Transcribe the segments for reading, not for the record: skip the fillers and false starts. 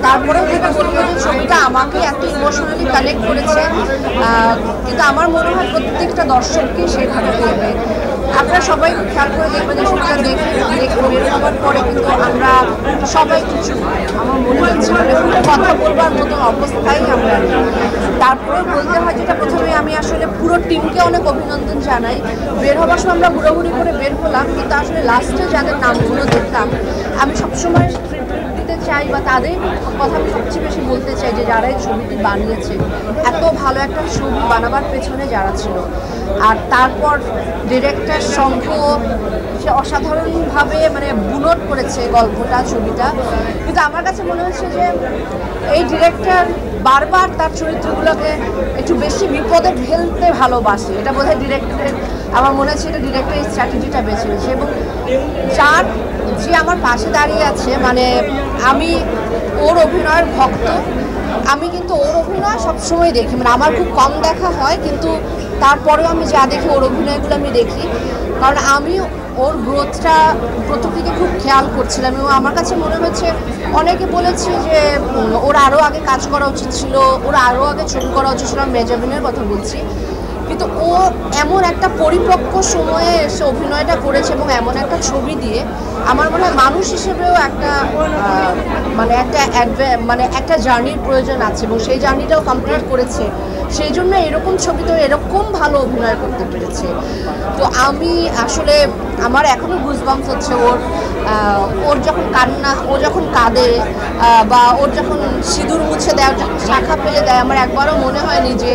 তারপরেও যেটা বলবো যে ছবিটা আমাকে এত ইমোশনালি কানেক্ট করেছে, কিন্তু আমার মনে হয় প্রত্যেকটা দর্শককে সেভাবে করবে। আপনারা সবাই খেয়াল করে দেখবেন যে ছবিটা দেখে বের হওয়ার পরে কিন্তু আমরা সবাই কিছু আমার মনে হচ্ছে মানে কথা বলবার মতো অবস্থায় আমরা নেই। তারপরে বলতে হয় যেটা প্রথমে আমি আসলে পুরো টিমকে অনেক অভিনন্দন জানাই। বের হওয়ার সময় আমরা ঘোরাঘুরি করে বের হলাম, কিন্তু আসলে লাস্টে যাদের নামগুলো দেখলাম আমি সবসময় দিতে চাই বা তাদের কথা আমি সবচেয়ে বেশি বলতে চাই যে যারা এই ছবিটি বানিয়েছে, এত ভালো একটা ছবি বানাবার পেছনে যারা ছিল। আর তারপর ডিরেক্টর সংঘ সে অসাধারণভাবে মানে বুনট করেছে গল্পটা, ছবিটা। কিন্তু আমার কাছে মনে হচ্ছে যে এই ডিরেক্টর বারবার তার চরিত্রগুলোকে একটু বেশি বিপদে ফেলতে ভালোবাসে। এটা বোধহয় ডিরেক্টরের, আমার মনে হচ্ছে এটা ডিরেক্টরের স্ট্র্যাটেজিটা বেছে নিয়েছে। এবং যার যে আমার পাশে দাঁড়িয়ে আছে, মানে আমি ওর অভিনয়ের ভক্ত, আমি কিন্তু ওর অভিনয় সবসময় দেখি, মানে আমার খুব কম দেখা হয় কিন্তু তারপরেও আমি যা দেখি ওর অভিনয়গুলো আমি দেখি, কারণ আমি ওর গ্রোথটা প্রথম থেকে খুব খেয়াল করছিলাম। এবং আমার কাছে মনে হচ্ছে অনেকে বলেছে যে ওর আরও আগে কাজ করা উচিত ছিল, ওর আরও আগে ছবি করা উচিত ছিল, মেজাবিনের কথা বলছি। কিন্তু ও এমন একটা পরিপক্ক সময়ে এসে অভিনয়টা করেছে এবং এমন একটা ছবি দিয়ে আমার মনে হয় মানুষ হিসেবেও একটা মানে একটা জার্নির প্রয়োজন আছে এবং সেই জার্নিটাও কমপ্লিট করেছে। সেই জন্য এরকম ছবিতেও এরকম ভালো অভিনয় করতে পেরেছে। তো আমি আসলে আমার এখনও গুজবাম্পস হচ্ছে ওর যখন কান্না, ও যখন কাঁদে বা ওর যখন সিঁদুর মুছে দেয়, যখন শাখা ফেলে দেয়, আমার একবারও মনে হয়নি যে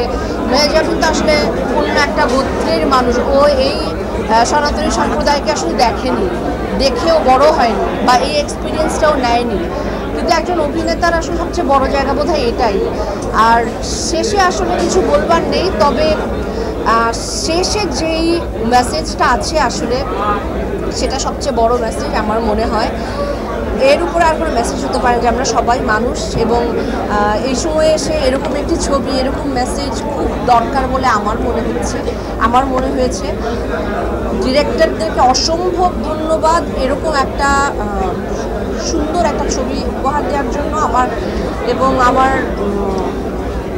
মেজাবিন তো আসলে অন্য একটা গোত্রের মানুষ, ও এই সনাতনী সম্প্রদায়কে আসলে দেখেনি, দেখেও বড় হয়নি বা এই এক্সপিরিয়েন্সটাও নেয়নি। কিন্তু একজন অভিনেতার আসলে সবচেয়ে বড় জায়গা বোধহয় এটাই। আর শেষে আসলে কিছু বলবার নেই, তবে শেষে যেই মেসেজটা আছে আসলে সেটা সবচেয়ে বড় মেসেজ আমার মনে হয়। এর উপরে আর কোনো মেসেজ হতে পারে যে আমরা সবাই মানুষ, এবং এই সময়ে এসে এরকম একটি ছবি, এরকম মেসেজ খুব দরকার বলে আমার মনে হয়েছে। ডিরেক্টরদেরকে অসম্ভব ধন্যবাদ এরকম একটা সুন্দর একটা ছবি উপহার দেওয়ার জন্য এবং আমার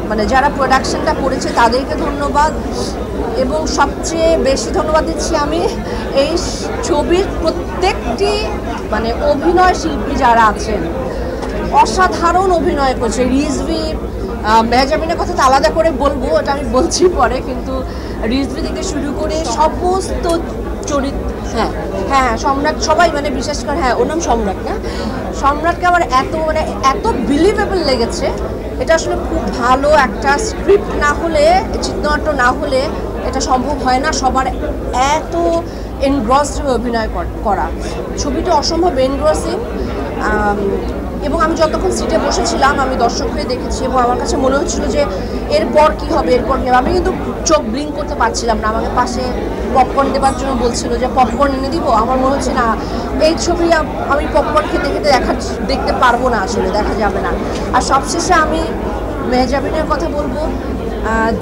মানে যারা প্রোডাকশনটা করেছে তাদেরকে ধন্যবাদ। এবং সবচেয়ে বেশি ধন্যবাদ দিচ্ছি আমি এই ছবির প্রত্যেকটি মানে অভিনয় শিল্পী যারা আছেন, অসাধারণ অভিনয় করছে। রিজভি, মেহজাবিনের কথা তো আলাদা করে বলবো, ওটা আমি বলছি পরে, কিন্তু রিজভি থেকে শুরু করে সমস্ত চরিত্র, হ্যাঁ সম্রাট, সবাই মানে বিশেষ করে ওর নাম সম্রাট না, সম্রাটকে আমার এত বিলিভেবল লেগেছে। এটা আসলে খুব ভালো একটা স্ক্রিপ্ট না হলে, চিত্রনাট্য না হলে এটা সম্ভব হয় না সবার এত এনগ্রসড অভিনয় করা। ছবিটা অসম্ভব এনগ্রসিং। এবং আমি যতক্ষণ সিটে বসেছিলাম আমি দর্শক হয়ে দেখেছি এবং আমার কাছে মনে হচ্ছিল যে এরপর কী হবে। আমি কিন্তু চোখ ব্লিঙ্ক করতে পারছিলাম না। আমাকে পাশে পপকর্ন দেওয়ার জন্য বলছিল যে পপকর্ন এনে দিব। আমার মনে হচ্ছে না, এই ছবি আমি পপকর্ন খেতে খেতে দেখতে পারবো না, আসলে দেখা যাবে না। আর সবশেষে আমি মেহজাবিনের কথা বলবো,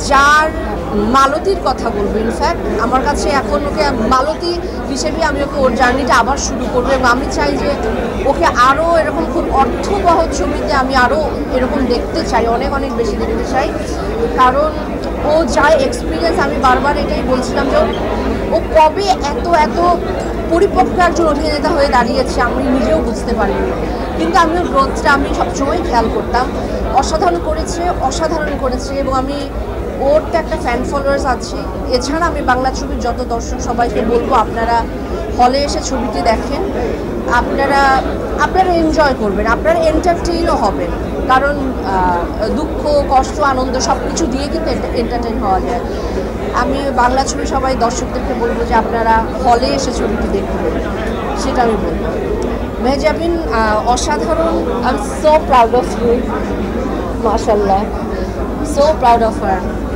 যার মালতীর কথা বলবো। ইনফ্যাক্ট আমার কাছে এখন ওকে মালতী হিসেবে আমি ওর জার্নিটা আবার শুরু করবো এবং আমি চাই যে ওকে আরও এরকম খুব অর্থবহ ছবিতে আমি আরও এরকম দেখতে চাই, অনেক অনেক বেশি দেখতে চাই। কারণ ও যা এক্সপিরিয়েন্স, আমি বারবার এটাই বলছিলাম যে ও কবে এত পরিপক্ক একজন অভিনেতা হয়ে দাঁড়িয়েছে আমি নিজেও বুঝতে পারিনি। কিন্তু আমি ওর গ্রোথটা আমি সবসময় খেয়াল করতাম। অসাধারণ করেছে এবং আমি ওর তো একটা ফ্যান ফলোয়ার্স আছে। এছাড়া আমি বাংলা ছবির যত দর্শক সবাইকে বলবো আপনারা হলে এসে ছবিটি দেখেন, আপনারা এনজয় করবেন, আপনারা এন্টারটেইনও হবেন। কারণ দুঃখ, কষ্ট, আনন্দ সব কিছু দিয়ে কিন্তু এন্টারটেইন হওয়া যায়। আমি বাংলা ছবি সবাই দর্শকদেরকে বলবো যে আপনারা হলে এসে ছবিটি দেখবেন, সেটা আমি বলবো। মেহজাবিন অসাধারণ। I am so proud of you, মাশাআল্লাহ, সো প্রাউড অফ হার।